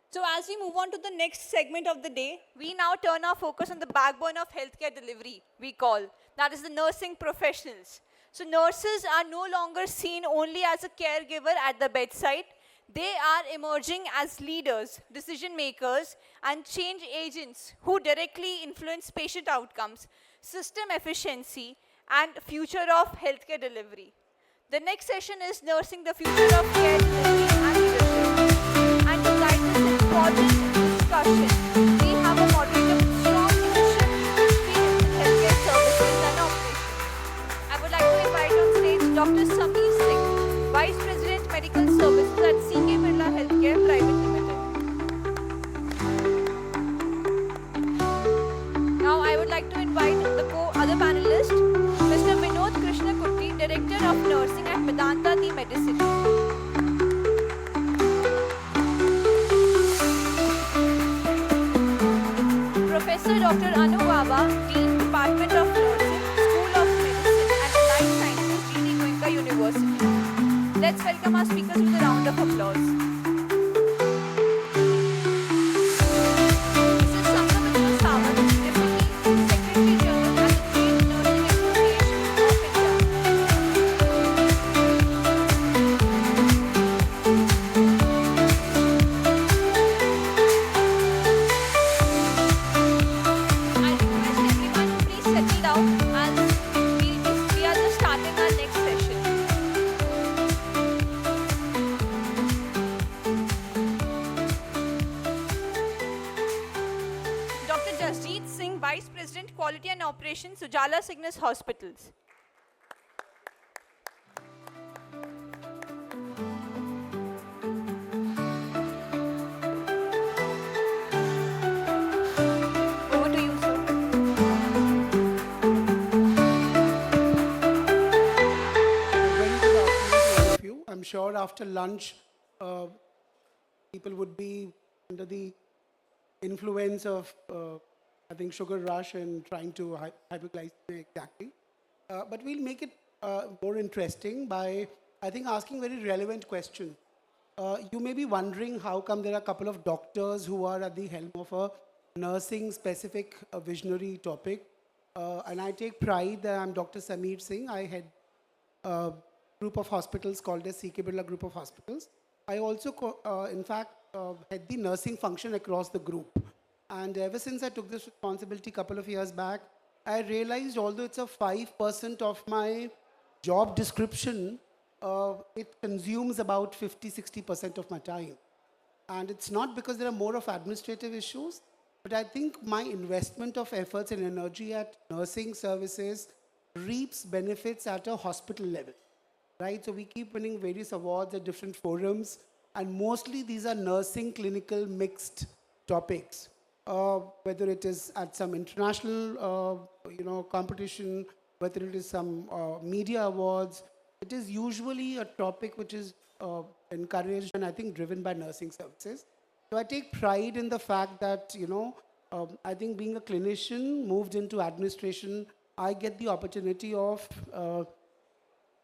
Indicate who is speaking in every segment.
Speaker 1: So as we move on to the next segment of the day, we now turn our focus on the backbone of healthcare delivery, we call. That is the nursing professionals. So nurses are no longer seen only as a caregiver at the bedside. They are emerging as leaders, decision makers, and change agents who directly influence patient outcomes, system efficiency, and future of healthcare delivery. The next session is Nursing the Future of Care Delivery and Leadership. And to guide this important discussion, we have a moderator with strong leadership experience in healthcare services and operations. I would like to invite on stage Dr. Sameer Singh, Vice President Medical Services at CK Birla Healthcare Private Limited. Now I would like to invite the other panelist, Mr. Vinod Krishna Kutti, Director of Nursing at Medanta The Medicity. Professor Dr. Anu Baba, Dean, Department of Nursing, School of Medicine and Applied Sciences, GD Goenka University. Let's welcome our speakers with a round of applause. Mrs. Sangamitra Sawant, Deputy Secretary General at the Trade Nursing Association of India. I request everyone to please settle down as we are just starting our next session. Dr. Jasjeet Singh, Vice President, Quality and Operations, Ujala Cygnus Hospitals. Over to you, sir.
Speaker 2: Very good afternoon to all of you. I'm sure after lunch, people would be under the influence of, I think, sugar rush and trying to hyperglycemia exactly. But we'll make it more interesting by, I think, asking very relevant questions. You may be wondering how come there are a couple of doctors who are at the helm of a nursing-specific visionary topic. And I take pride that I'm Dr. Sameer Singh. I head a group of hospitals called as CK Birla Group of Hospitals. I also, in fact, head the nursing function across the group. And ever since I took this responsibility a couple of years back, I realized although it's a 5% of my job description, it consumes about 50-60% of my time. And it's not because there are more of administrative issues, but I think my investment of efforts and energy at nursing services reaps benefits at a hospital level, right? So we keep winning various awards at different forums, and mostly these are nursing clinical mixed topics. Whether it is at some international, competition, whether it is some media awards, it is usually a topic which is encouraged and I think driven by nursing services. So I take pride in the fact that, I think being a clinician moved into administration, I get the opportunity of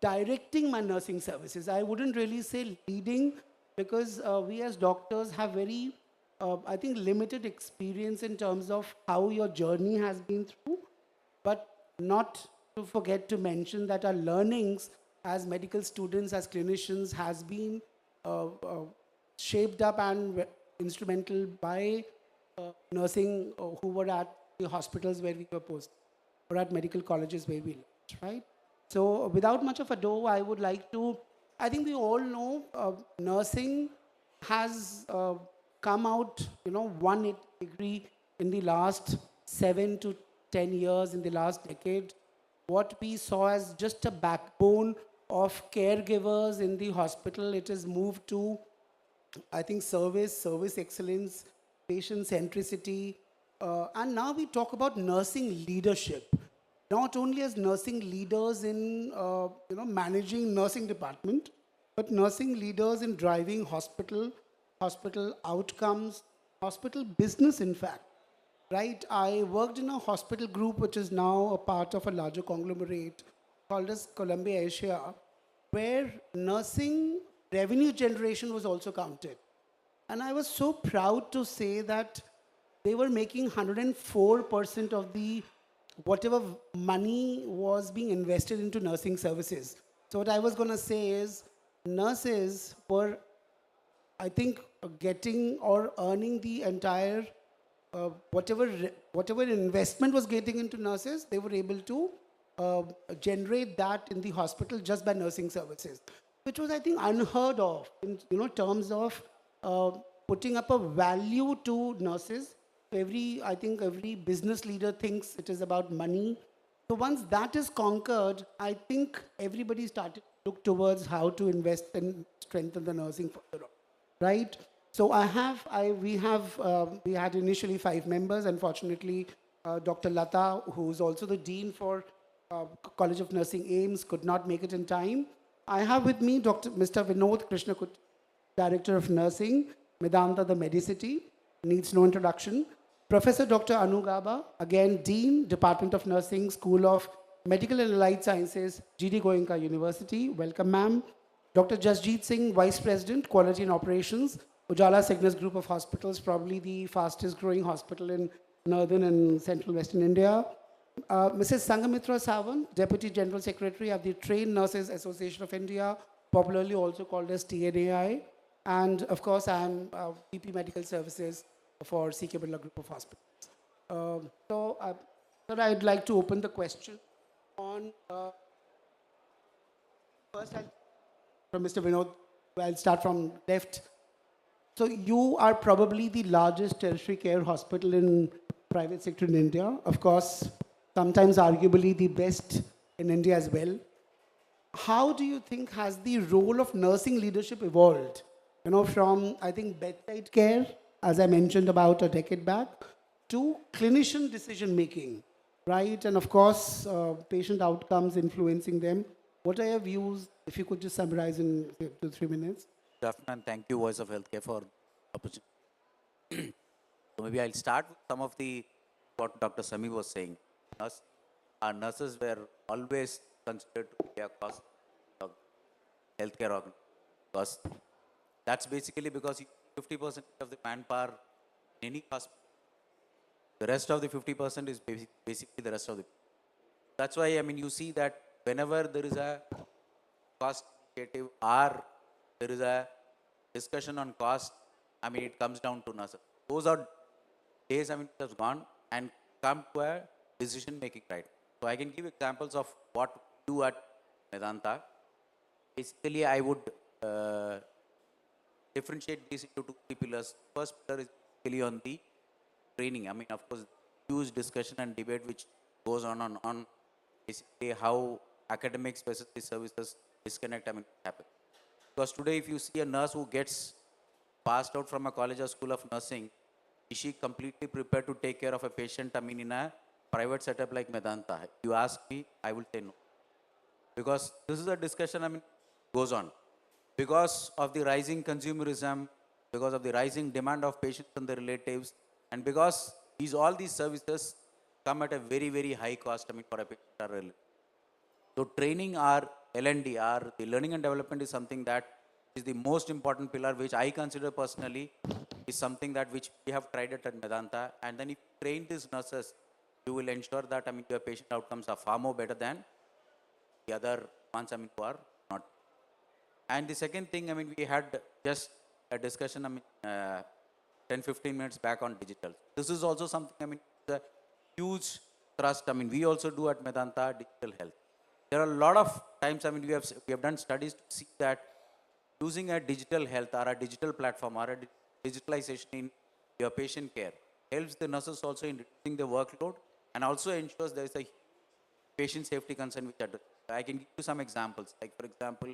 Speaker 2: directing my nursing services. I wouldn't really say leading because we as doctors have very, I think, limited experience in terms of how your journey has been through, but not to forget to mention that our learnings as medical students, as clinicians, has been shaped up and instrumental by nursing who were at the hospitals where we were posted or at medical colleges where we lived, right? So without much of ado, I would like to, I think we all know nursing has come out, 180 in the last 7 to 10 years, in the last decade. What we saw as just a backbone of caregivers in the hospital, it has moved to, I think, service excellence, patient centricity, and now we talk about nursing leadership. Not only as nursing leaders in, managing nursing department, but nursing leaders in driving hospital outcomes, hospital business, in fact. Right? I worked in a hospital group which is now a part of a larger conglomerate called as Columbia Asia, where nursing revenue generation was also counted. And I was so proud to say that they were making 104% of the whatever money was being invested into nursing services. So what I was going to say is nurses were, I think, getting or earning the entire whatever investment was getting into nurses, they were able to uh, generate that in the hospital just by nursing services, which was, I think, unheard of in terms of uh, putting up a value to nurses. I think every business leader thinks it is about money. So once that is conquered, I think everybody started to look towards how to invest and strengthen the nursing further on, right? So we had initially 5 members. Unfortunately, Dr. Lata, who's also the dean for College of Nursing AIMS, could not make it in time. I have with me Mr. Vinod Krishnakut, Director of Nursing, Medanta, the Medicity, needs no introduction. Professor Dr. Anu Gaba, again Dean, Department of Nursing, School of Medical and Allied Sciences, GD Goenka University. Welcome, ma'am. Dr. Jasjeet Singh, Vice President, Quality and Operations, Ujala Cygnus Group of Hospitals, probably the fastest growing hospital in northern and central western India. Mrs. Sangamitra Sawan, Deputy General Secretary of the Trained Nurses Association of India, popularly also called as TNAI. And of course, I am VP Medical Services for CK Birla Group of Hospitals. Sir, I'd like to open the question on, first from Mr. Vinod. I'll start from left. So you are probably the largest tertiary care hospital in private sector in India. Of course, sometimes arguably the best in India as well. How do you think has the role of nursing leadership evolved? From, I think, bedside care, as I mentioned about a decade back, to clinician decision making, right? And of course, patient outcomes influencing them. What are your views? If you could just summarize in 2 3 minutes.
Speaker 3: Good afternoon. Thank you, Voice of Healthcare, for the opportunity. So maybe I'll start with some of the what Dr. Sami was saying. Our nurses were always considered to be a cost of healthcare cost. That's basically because 50% of the manpower in any hospital, the rest of the 50% is basically the rest of the. That's why you see that whenever there is a cost initiative or there is a discussion on cost, it comes down to nurses. Those are days, it has gone and come to a decision making, right? So I can give examples of what we do at Medanta. Basically, I would differentiate these into 2 3 pillars. First pillar is basically on the training. Of course, huge discussion and debate which goes on basically how academics versus the services disconnect happen. Because today, if you see a nurse who gets passed out from a college or school of nursing, is she completely prepared to take care of a patient, in a private setup like Medanta? You ask me, I will say no. Because this is a discussion, goes on. Because of the rising consumerism, because of the rising demand of patients and their relatives, and because all these services come at a very, very high cost, for a patient or relative. So training or L&D or the learning and development is something that is the most important pillar, which I consider personally is something that which we have tried it at Medanta. And then if you train these nurses, you will ensure that your patient outcomes are far more better than the other ones who are not. And the second thing, we had just a discussion 10-15 minutes back on digital. This is also something, the huge thrust. We also do at Medanta digital health. There are a lot of times, we have done studies to see that using a digital health or a digital platform or a digitalization in your patient care helps the nurses also in reducing the workload and also ensures there is a patient safety concern which I can give you some examples. Like, for example,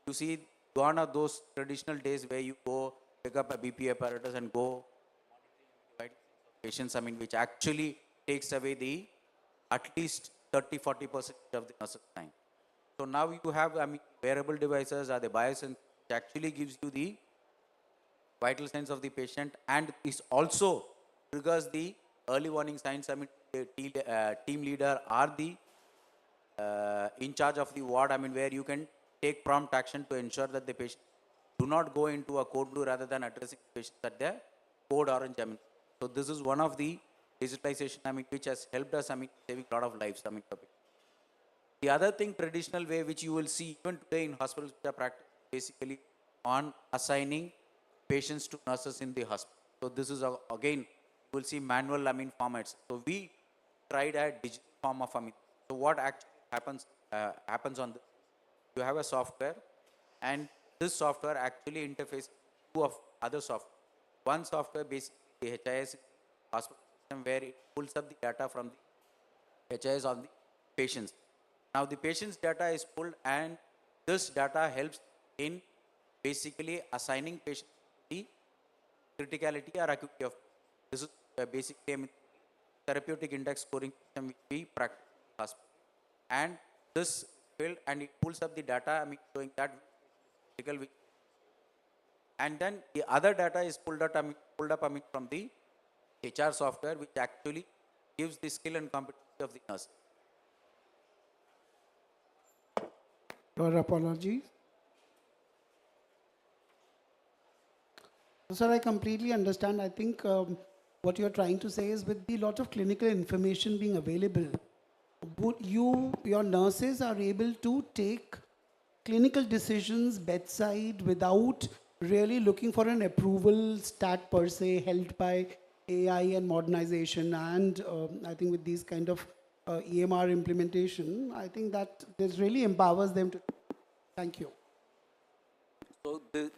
Speaker 3: you see, gone are those traditional days where you go pick up a BP apparatus and go patients, which actually takes away the at least 30-40% of the nurse's time. So now you have wearable devices or the biosensor which actually gives you the vital signs of the patient, and is also triggers the early warning signs. The team leader or the in charge of the ward, where you can take prompt action to ensure that the patient do not go into a code blue rather than addressing patients at their code orange. I mean, so this is one of the digitalization, I mean, which has helped us, I mean, saving a lot of lives. I mean, the other thing, traditional way, which you will see even today in hospitals, which are practiced basically on assigning patients to nurses in the hospital. So this is again, you will see manual, I mean, formats. So we tried a digital form of, I mean, so what actually happens on this, you have a software, and this software actually interfaces two of other software. One software basically the HIS hospital system, where it pulls up the data from the HIS on the patients. Now the patient's data is pulled, and this data helps in basically assigning patients the criticality or acuity of. This is basically, I mean, therapeutic index scoring system which we practice in hospital. And this build and it pulls up the data, I mean, showing that critical. And then the other data is pulled up, I mean, from the HR software, which actually gives the skill and competency of the nurse.
Speaker 2: Your apologies. Sir, I completely understand. I think what you're trying to say is with the lot of clinical information being available, your nurses are able to take clinical decisions bedside without really looking for an approval stat per se held by AI and modernization. And I think with these kind of EMR implementation, I think that this really empowers them to. Thank you.
Speaker 3: So the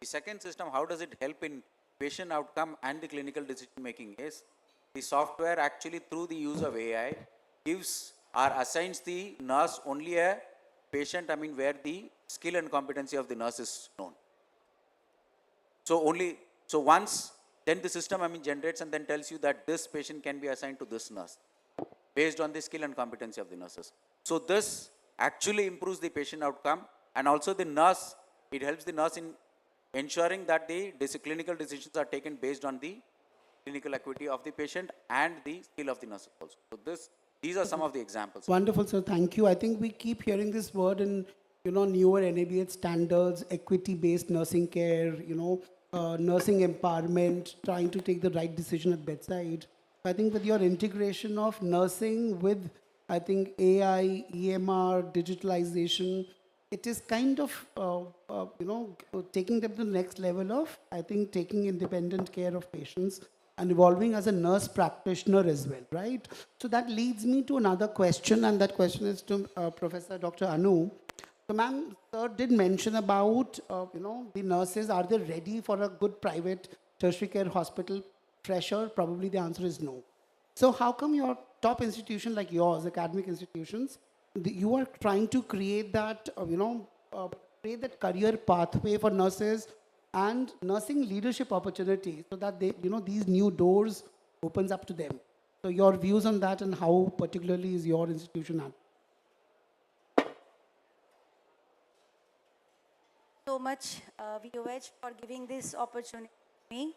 Speaker 3: second system, how does it help in patient outcome and the clinical decision making is the software actually through the use of AI gives or assigns the nurse only a patient, I mean, where the skill and competency of the nurse is known. So once then the system, I mean, generates and then tells you that this patient can be assigned to this nurse based on the skill and competency of the nurses. So this actually improves the patient outcome, and also the nurse, it helps the nurse in ensuring that the clinical decisions are taken based on the clinical acuity of the patient and the skill of the nurse also. So these are some of the examples.
Speaker 2: Wonderful, sir. Thank you. I think we keep hearing this word in, newer NABH standards, equity-based nursing care, nursing empowerment, trying to take the right decision at bedside. I think with your integration of nursing with, I think, AI, EMR, digitalization, it is kind of, taking them to the next level of, I think, taking independent care of patients and evolving as a nurse practitioner as well, right? So that leads me to another question, and that question is to Professor Dr. Anu. So, ma'am, sir did mention about, the nurses, are they ready for a good private tertiary care hospital fresher? Probably the answer is no. So how come your top institution like yours, academic institutions, you are trying to create that, create that career pathway for nurses and nursing leadership opportunities so that they, these new doors opens up to them. So your views on that and how particularly is your institution at?
Speaker 4: So much, VOH, for giving this opportunity to me.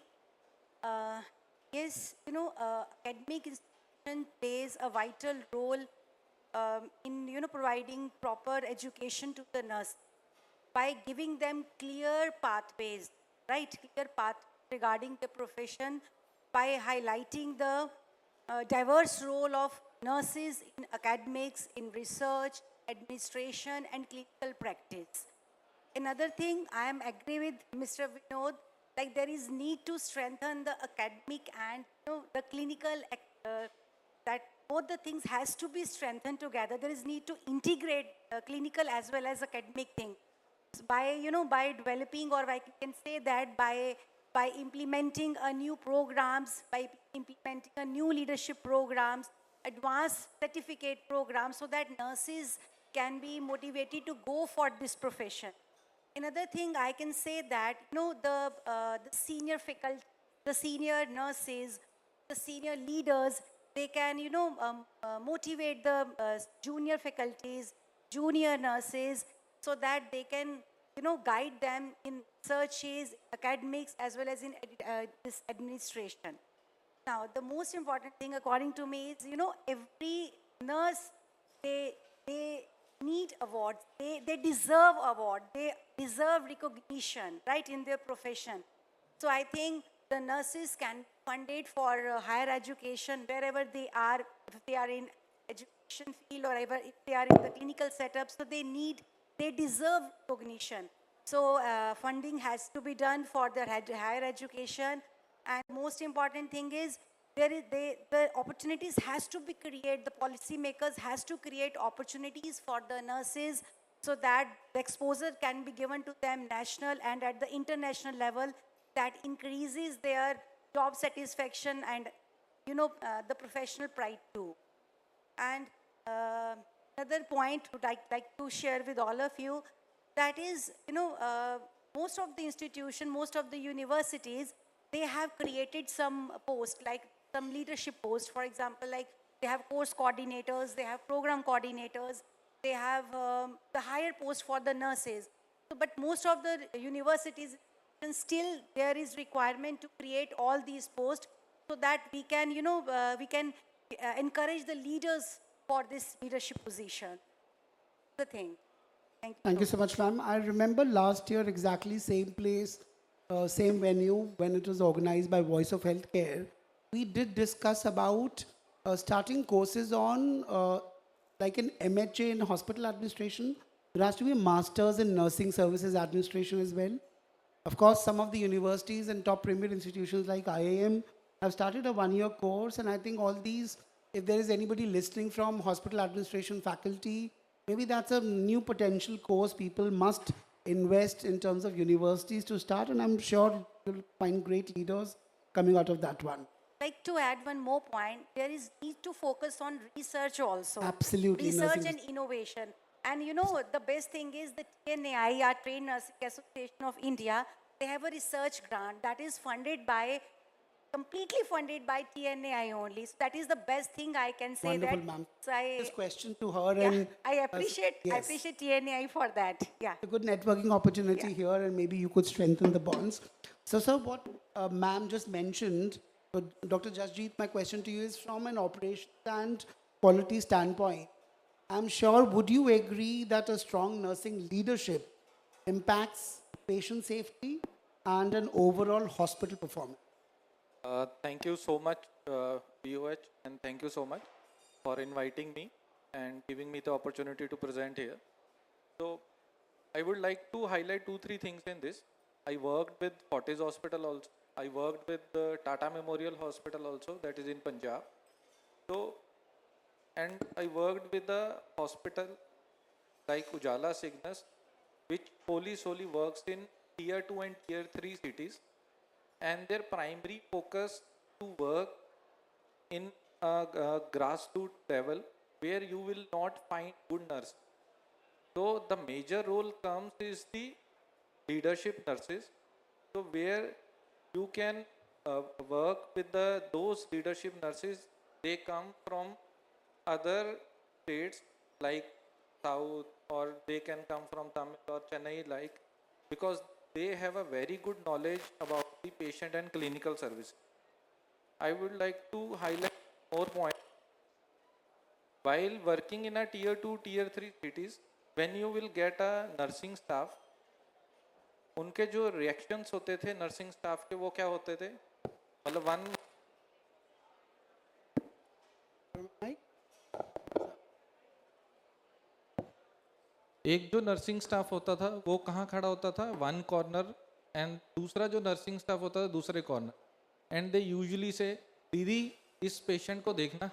Speaker 4: Yes, academic institution plays a vital role in, providing proper education to the nurse by giving them clear pathways, right? Clear path regarding the profession, by highlighting the diverse role of nurses in academics, in research, administration, and clinical practice. Another thing, I am agree with Mr. Vinod, like there is need to strengthen the academic and the clinical, that both the things has to be strengthened together. There is need to integrate clinical as well as academic thing. By, by developing, or I can say that by implementing a new programs, by implementing a new leadership programs, advanced certificate programs, so that nurses can be motivated to go for this profession. Another thing I can say that, the senior faculty, the senior nurses, the senior leaders, they can, motivate the junior faculties, junior nurses, so that they can, guide them in searches, academics, as well as in this administration. Now, the most important thing, according to me, is, every nurse, they need awards. They deserve award. They deserve recognition, right, in their profession. So I think the nurses can be funded for higher education wherever they are, if they are in education field or ever if they are in the clinical setup. So they deserve recognition. So funding has to be done for their higher education. And most important thing is the opportunities has to be created. The policymakers has to create opportunities for the nurses so that the exposure can be given to them national and at the international level, that increases their job satisfaction and the professional pride too. And another point would like to share with all of you, that is, most of the institution, most of the universities, they have created some post, like some leadership post. For example, like they have course coordinators, they have program coordinators, they have the higher post for the nurses. So, but most of the universities, and still there is requirement to create all these posts so that we can, encourage the leaders for this leadership position. The thing. Thank you.
Speaker 2: Thank you so much, ma'am. I remember last year exactly same place, same venue when it was organized by Voice of Healthcare. We did discuss about starting courses on like an MHA in hospital administration. There has to be a master's in nursing services administration as well. Of course, some of the universities and top premier institutions like IIM have started a one-year course, and I think all these, if there is anybody listening from hospital administration faculty, maybe that's a new potential course people must invest in terms of universities to start, and I'm sure you'll find great leaders coming out of that one.
Speaker 4: Like to add one more point, there is need to focus on research also.
Speaker 2: Absolutely,
Speaker 4: Research
Speaker 2: nursing
Speaker 4: and innovation. And the best thing is the TNAI, our Trained Nursing Association of India, they have a research grant that is completely funded by TNAI only. So that is the best thing I can say.
Speaker 2: Wonderful,
Speaker 4: that.
Speaker 2: ma'am.
Speaker 4: So
Speaker 2: This question to her,
Speaker 4: yeah,
Speaker 2: and
Speaker 4: I appreciate
Speaker 2: yes.
Speaker 4: TNAI for that. Yeah.
Speaker 2: a good networking opportunity
Speaker 4: Yeah.
Speaker 2: here, and maybe you could strengthen the bonds. So, sir, what ma'am just mentioned, Dr. Jasjeet, my question to you is from an operation and quality standpoint. I'm sure, would you agree that a strong nursing leadership impacts patient safety and an overall hospital performance?
Speaker 5: Thank you so much, BOH, and thank you so much for inviting me and giving me the opportunity to present here. So, I would like to highlight 2-3 things in this. I worked with Fortis Hospital also. I worked with the Tata Memorial Hospital also, that is in Punjab. So, and I worked with a hospital like Ujala Cygnus, which solely works in tier 2 and tier 3 cities, and their primary focus to work in a grassroots level where you will not find good nurses. So the major role comes is the leadership nurses. So where you can work with those leadership nurses, they come from other states like South, or they can come from Tamil or Chennai, like, because they have a very good knowledge about the patient and clinical service. I would like to highlight more points. While working in a tier 2, tier 3 cities, when you will get a nursing staff, उनके जो reactions होते थे nursing staff के, वो क्या होते थे? मतलब एक जो नर्सिंग स्टाफ होता था वो कहाँ खड़ा होता था? वन कॉर्नर, एंड दूसरा जो नर्सिंग स्टाफ होता था दूसरे कॉर्नर, एंड दे यूजुअली से, दीदी इस पेशेंट को देखना.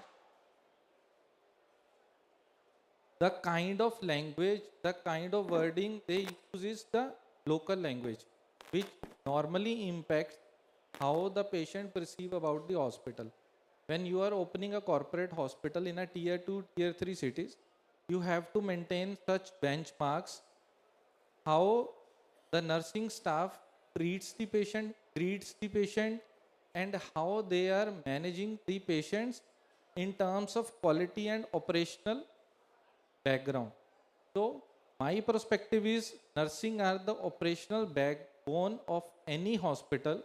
Speaker 5: The kind of language, the kind of wording they use is the local language, which normally impacts how the patient perceive about the hospital. When you are opening a corporate hospital in a tier 2, tier 3 cities, you have to maintain such benchmarks, how the nursing staff treats the patient, greets the patient, and how they are managing the patients in terms of quality and operational background. So my perspective is nursing are the operational backbone of any hospital,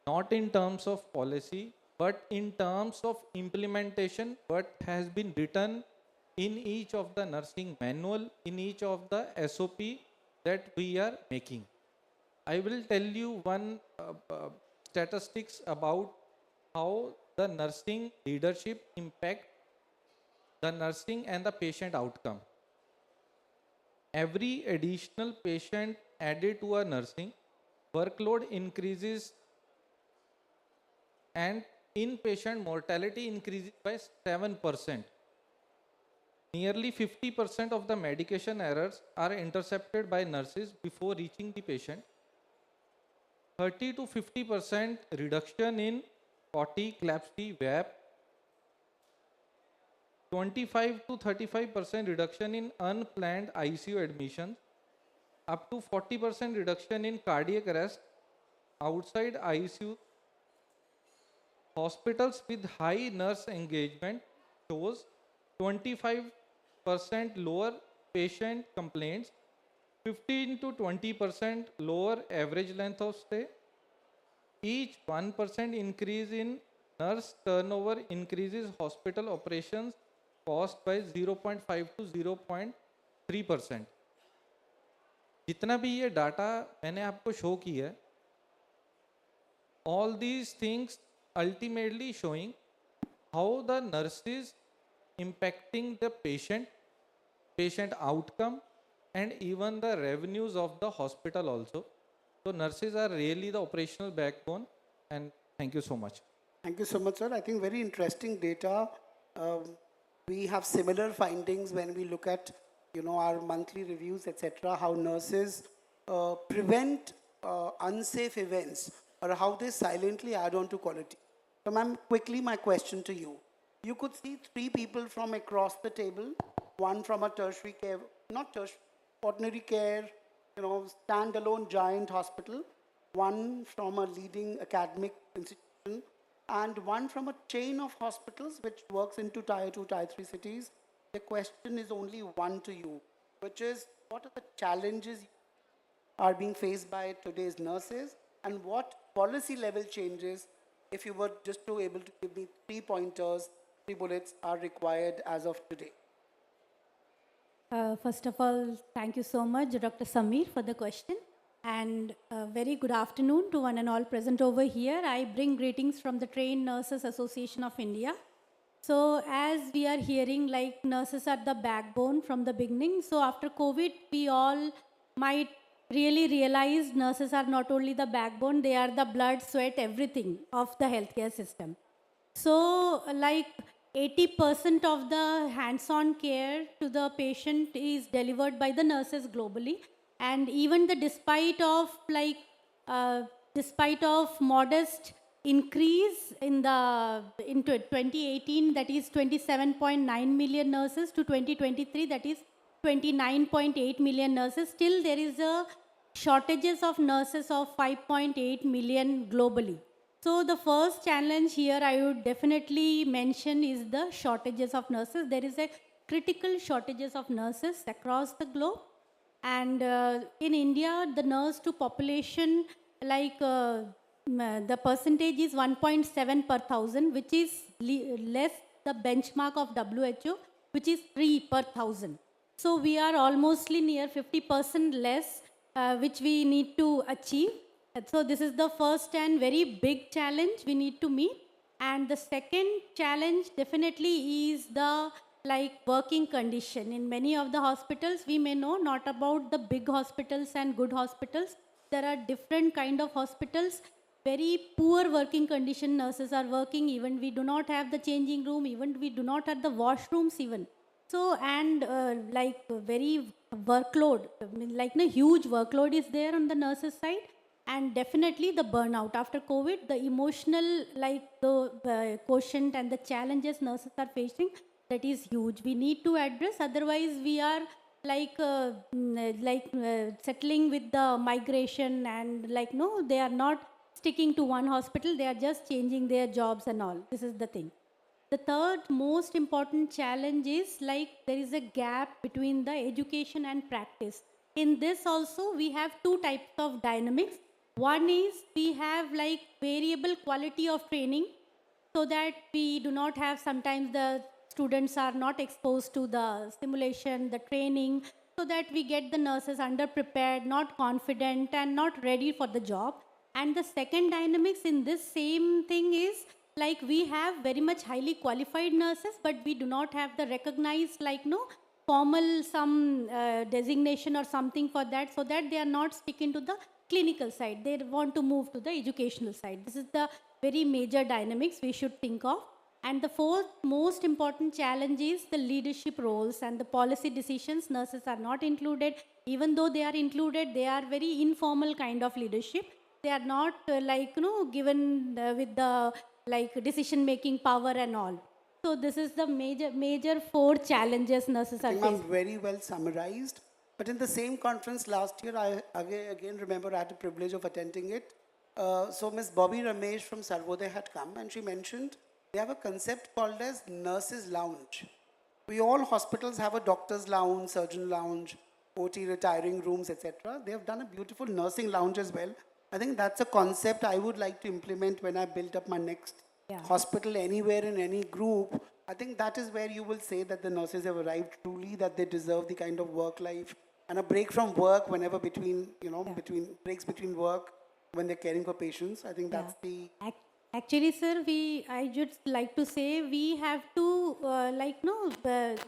Speaker 5: not in terms of policy, but in terms of implementation, what has been written in each of the nursing manual, in each of the SOP that we are making. I will tell you one statistics about how the nursing leadership impact the nursing and the patient outcome. Every additional patient added to a nursing workload increases and inpatient mortality increases by 7%. Nearly 50% of the medication errors are intercepted by nurses before reaching the patient. 30 to 50% reduction in COTI, CLABSI, VAP. 25 to 35% reduction in unplanned ICU admissions. Up to 40% reduction in cardiac arrest outside ICU. Hospitals with high nurse engagement shows 25% lower patient complaints, 15 to 20% lower average length of stay. Each 1% increase in nurse turnover increases hospital operations cost by 0.5 to 0.3%. जितना भी ये data मैंने आपको show किया है, all these things ultimately showing how the nurses impacting the patient outcome, and even the revenues of the hospital also. So nurses are really the operational backbone, and thank you so much.
Speaker 2: Thank you so much, sir. I think very interesting data. We have similar findings when we look at, our monthly reviews, etc., how nurses prevent unsafe events or how they silently add on to quality. So, ma'am, quickly my question to you. You could see three people from across the table, one from a tertiary care, not tertiary, ordinary care, standalone giant hospital, one from a leading academic institution, and one from a chain of hospitals which works into tier 2, tier 3 cities. The question is only one to you, which is, what are the challenges are being faced by today's nurses, and what policy level changes, if you were just to able to give me 3 pointers, 3 bullets, are required as of today?
Speaker 6: First of all, thank you so much, Dr. Samir, for the question. And very good afternoon to one and all present over here. I bring greetings from the Trained Nurses Association of India. So as we are hearing, like nurses are the backbone from the beginning. So after COVID, we all might really realize nurses are not only the backbone, they are the blood, sweat, everything of the healthcare system. So like 80% of the hands-on care to the patient is delivered by the nurses globally. And even despite of modest increase in 2018, that is 27.9 million nurses, to 2023, that is 29.8 million nurses, still there is a shortages of nurses of 5.8 million globally. So the first challenge here I would definitely mention is the shortages of nurses. There is a critical shortages of nurses across the globe. And in India, the nurse to population, the percentage is 1.7 per thousand, which is less the benchmark of WHO, which is 3 per thousand. So we are almost near 50% less, which we need to achieve. So this is the first and very big challenge we need to meet. And the second challenge definitely is the working condition. In many of the hospitals, we may know not about the big hospitals and good hospitals. There are different kind of hospitals. Very poor working condition nurses are working. Even we do not have the changing room. Even we do not have the washrooms even. So, and very workload, huge workload is there on the nurses side. And definitely the burnout after COVID, the emotional, the quotient and the challenges nurses are facing, that is huge. We need to address, otherwise we are settling with the migration, and no, they are not sticking to one hospital, they are just changing their jobs and all. This is the thing. The third most important challenge is there is a gap between the education and practice. In this also, we have two types of dynamics. One is we have variable quality of training, so that we do not have sometimes the students are not exposed to the simulation, the training, so that we get the nurses underprepared, not confident, and not ready for the job. And the second dynamics in this same thing is like we have very much highly qualified nurses, but we do not have the recognized like no formal some designation or something for that, so that they are not sticking to the clinical side. They want to move to the educational side. This is the very major dynamics we should think of. And the fourth most important challenge is the leadership roles and the policy decisions. Nurses are not included. Even though they are included, they are very informal kind of leadership. They are not given with the like decision making power and all. So this is the major four challenges nurses are
Speaker 2: I think I'm
Speaker 6: facing.
Speaker 2: very well summarized. But in the same conference last year, I again remember I had the privilege of attending it. So Ms. Bobby Ramesh from Sarvodaya had come and she mentioned they have a concept called as nurses lounge. We all hospitals have a doctor's lounge, surgeon lounge, OT retiring rooms, etc. They have done a beautiful nursing lounge as well. I think that's a concept I would like to implement when I build up my next
Speaker 6: Yeah.
Speaker 2: hospital anywhere in any group. I think that is where you will say that the nurses have arrived truly, that they deserve the kind of work life and a break from work whenever between, between breaks between work when they're caring for patients. I think that's the
Speaker 6: Actually, sir, I just like to say we have to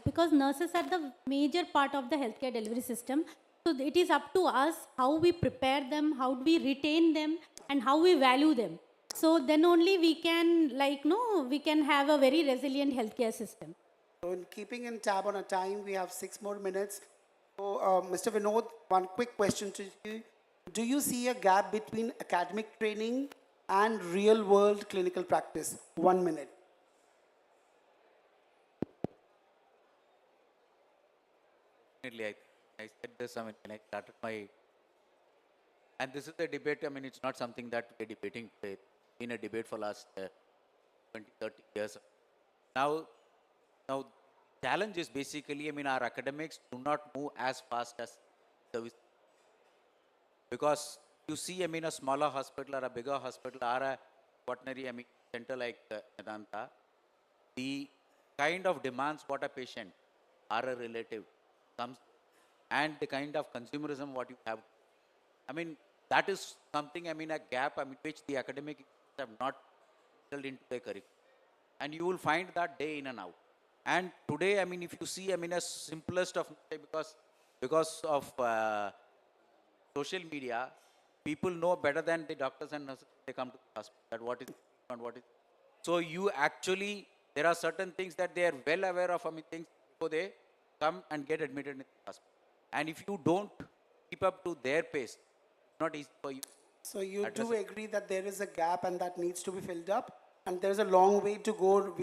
Speaker 6: because nurses are the major part of the healthcare delivery system. So it is up to us how we prepare them, how we retain them, and how we value them. So then only we can we can have a very resilient healthcare system.
Speaker 2: So in keeping in tab on a time, we have 6 more minutes. So, Mr. Vinod, one quick question to you. Do you see a gap between academic training and real-world clinical practice? 1 minute.
Speaker 3: Definitely, I said this, I mean, when I started my, and this is the debate, I mean, it's not something that we're debating today. It's been a debate for last 20, 30 years. Now, challenge is basically, I mean, our academics do not move as fast as service. Because you see, I mean, a smaller hospital or a bigger hospital or a quaternary, I mean, center like Vedanta, the kind of demands what a patient or a relative comes and the kind of consumerism what you have. I mean, that is something, I mean, a gap, I mean, which the academic have not built into their curriculum. And you will find that day in and out. And today, I mean, if you see, I mean, a simplest of, because of social media, people know better than the doctors and nurses. They come to the hospital that what is and what is. So you actually, there are certain things that they are well aware of. I mean, things before they come and get admitted in the hospital. And if you don't keep up to their pace, it's not easy for you.
Speaker 2: So you
Speaker 3: Address
Speaker 2: do
Speaker 3: it.
Speaker 2: agree that there is a gap and that needs to be filled up, and there's a long way to go.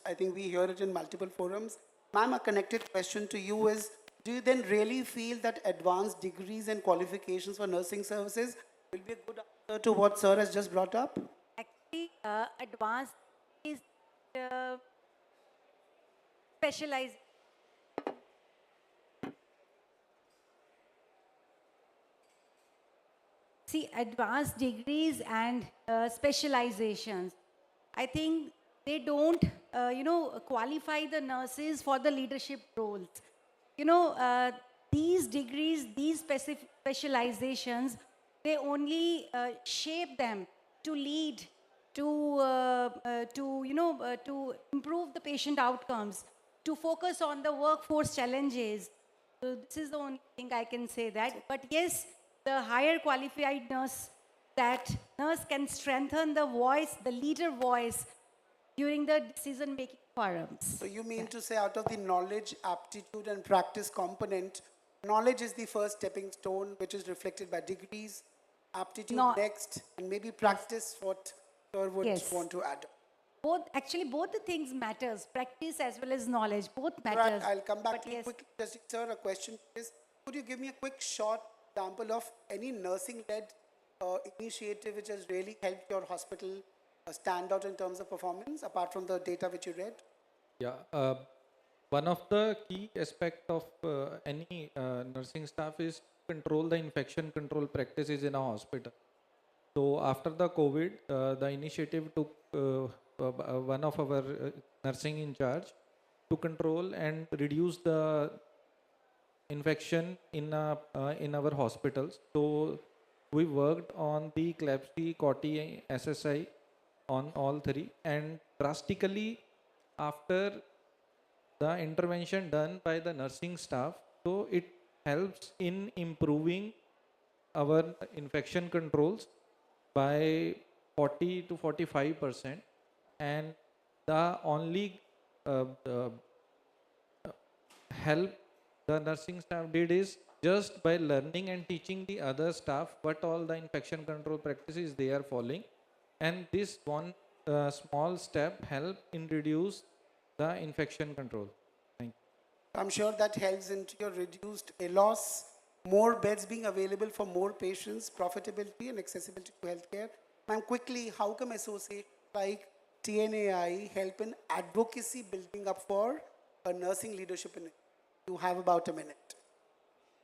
Speaker 2: I think we hear it in multiple forums. Ma'am, a connected question to you is, do you then really feel that advanced degrees and qualifications for nursing services will be a good answer to what sir has just brought up?
Speaker 4: Actually, advanced is specialized. See, advanced degrees and specializations, I think they don't, qualify the nurses for the leadership roles. These degrees, these specializations, they only shape them to lead, to improve the patient outcomes, to focus on the workforce challenges. So this is the only thing I can say that. But yes, the higher qualified nurse, that nurse can strengthen the voice, the leader voice during the decision-making forums.
Speaker 2: So you mean to say out of the knowledge, aptitude and practice component, knowledge is the first stepping stone which is reflected by degrees, aptitude
Speaker 4: No.
Speaker 2: next, and maybe practice what sir would
Speaker 4: Yes.
Speaker 2: want to add.
Speaker 4: Both the things matters, practice as well as knowledge, both
Speaker 2: Right,
Speaker 4: matters.
Speaker 2: I'll come back
Speaker 4: But
Speaker 2: to you
Speaker 4: yes,
Speaker 2: quickly. Just, sir, a question is, could you give me a quick short example of any nursing-led initiative which has really helped your hospital stand out in terms of performance, apart from the data which you read?
Speaker 5: Yeah, one of the key aspect of any nursing staff is control the infection control practices in a hospital. So after the COVID, the initiative took one of our nursing in charge to control and reduce the infection in our hospitals. So we worked on the CLABSI, COTI, SSI on all three, and drastically after the intervention done by the nursing staff, so it helps in improving our infection controls by 40 to 45%, and the only help the nursing staff did is just by learning and teaching the other staff what all the infection control practices they are following, and this one small step help in reduce the infection control. Thank you.
Speaker 2: I'm sure that helps into your reduced loss, more beds being available for more patients, profitability and accessibility to healthcare. Ma'am, quickly, how come associations like TNAI help in advocacy building up for a nursing leadership in it? You have about a minute.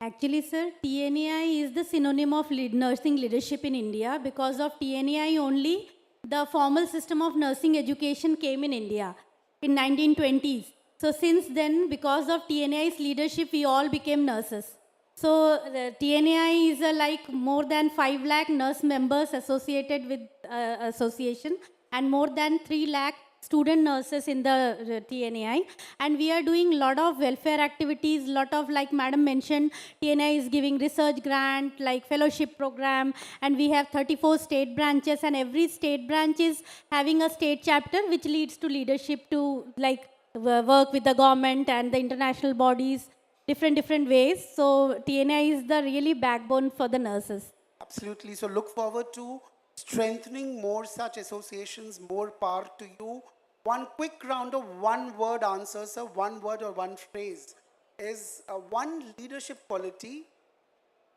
Speaker 6: Actually, sir, TNAI is the synonym of nursing leadership in India. Because of TNAI only, the formal system of nursing education came in India in 1920s. So since then, because of TNAI's leadership, we all became nurses. So TNAI is like more than 5 lakh nurse members associated with association, and more than 3 lakh student nurses in the TNAI, and we are doing a lot of welfare activities, lot of, like madam mentioned, TNAI is giving research grant, like fellowship program, and we have 34 state branches, and every state branch is having a state chapter which leads to leadership to like work with the government and the international bodies, different ways. So TNAI is the really backbone for the nurses.
Speaker 2: Absolutely. So look forward to strengthening more such associations, more power to you. One quick round of one-word answers, sir, one word or one phrase, is one leadership quality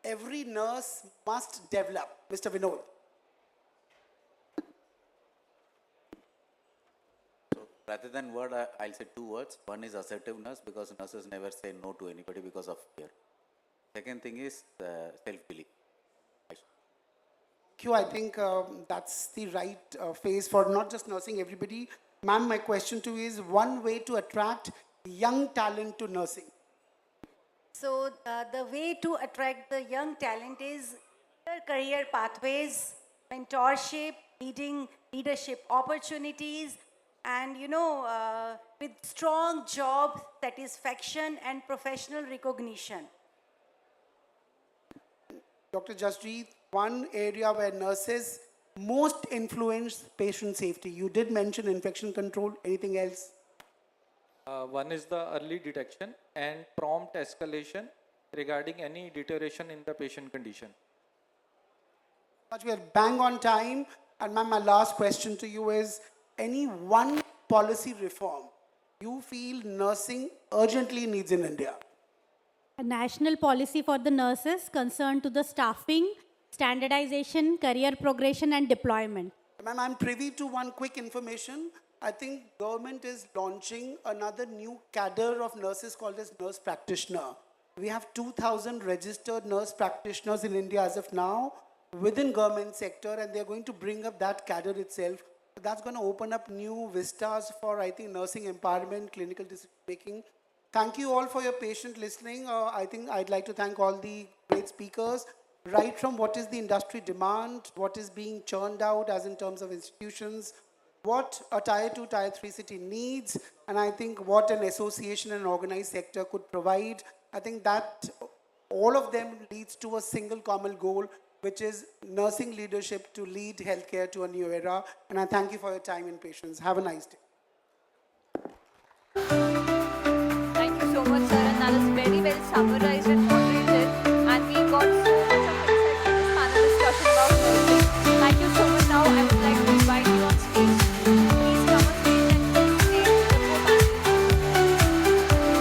Speaker 2: every nurse must develop. Mr. Vinod.
Speaker 3: So rather than word, I'll say 2 words. One is assertiveness, because nurses never say no to anybody because of fear. Second thing is self-belief.
Speaker 2: I think that's the right phase for not just nursing, everybody. Ma'am, my question to you is one way to attract young talent to nursing.
Speaker 4: So the way to attract the young talent is career pathways, mentorship, leadership opportunities, and with strong job satisfaction and professional recognition.
Speaker 2: Dr. Jaspreet, one area where nurses most influence patient safety. You did mention infection control. Anything else?
Speaker 5: One is the early detection and prompt escalation regarding any deterioration in the patient condition.
Speaker 2: We are bang on time. And ma'am, my last question to you is, any one policy reform you feel nursing urgently needs in India?
Speaker 6: A national policy for the nurses concerned to the staffing, standardization, career progression and deployment.
Speaker 2: Ma'am, I'm privy to one quick information. I think government is launching another new cadre of nurses called as nurse practitioner. We have 2,000 registered nurse practitioners in India as of now within government sector, and they're going to bring up that cadre itself. That's going to open up new vistas for, I think, nursing empowerment, clinical decision making. Thank you all for your patient listening. I think I'd like to thank all the great speakers, right from what is the industry demand, what is being churned out as in terms of institutions, what a tier 2, tier 3 city needs, and I think what an association and organized sector could provide. I think that all of them leads to a single common goal, which is nursing leadership to lead healthcare to a new era. And I thank you for your time and patience. Have a nice day.
Speaker 1: Thank you so much, sir, and that is very well summarized and moderated. And we got so much of insight from this panel discussion about nursing. Thank you so much. Now I would like to invite you on stage. Please come on stage and stay with the co-panel.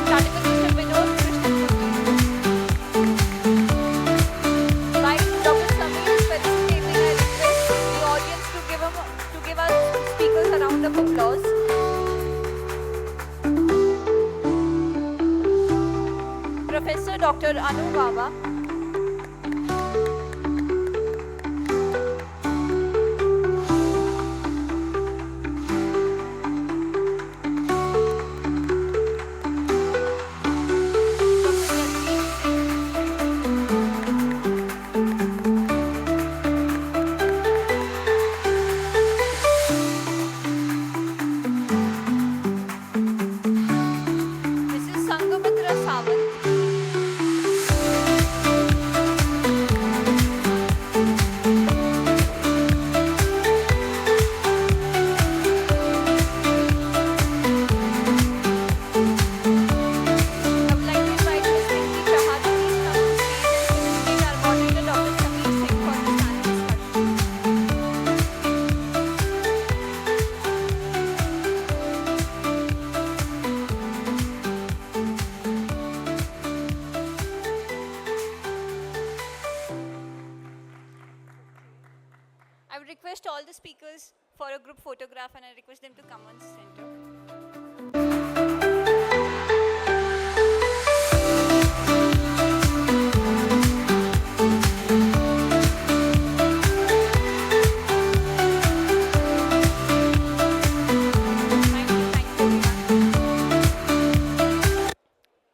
Speaker 1: Starting with Mr. Vinod Krishnamurthy. Right, Dr. Samir is participating. I request the audience to give us speakers a round of applause. Professor Dr. Anu Baba. the speakers for a group photograph and I request them to come on center.